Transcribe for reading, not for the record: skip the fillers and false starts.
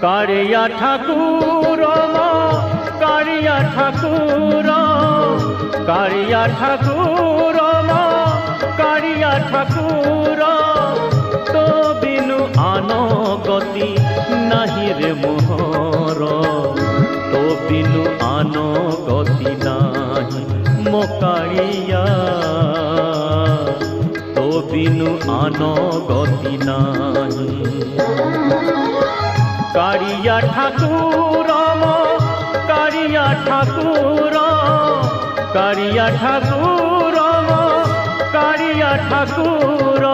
कारिया ठाकुर कारिया ठाकुर कारिया ठाकुर कारिया ठाकुर तो बिनु आनो गति नाही रे मोहर तो बिनु आनो गति नाही मो कारिया तो बिनु आनो गति नाही कारिया ठाकुर कारिया ठाकुर कारिया ठाकुर कारिया ठाकुर।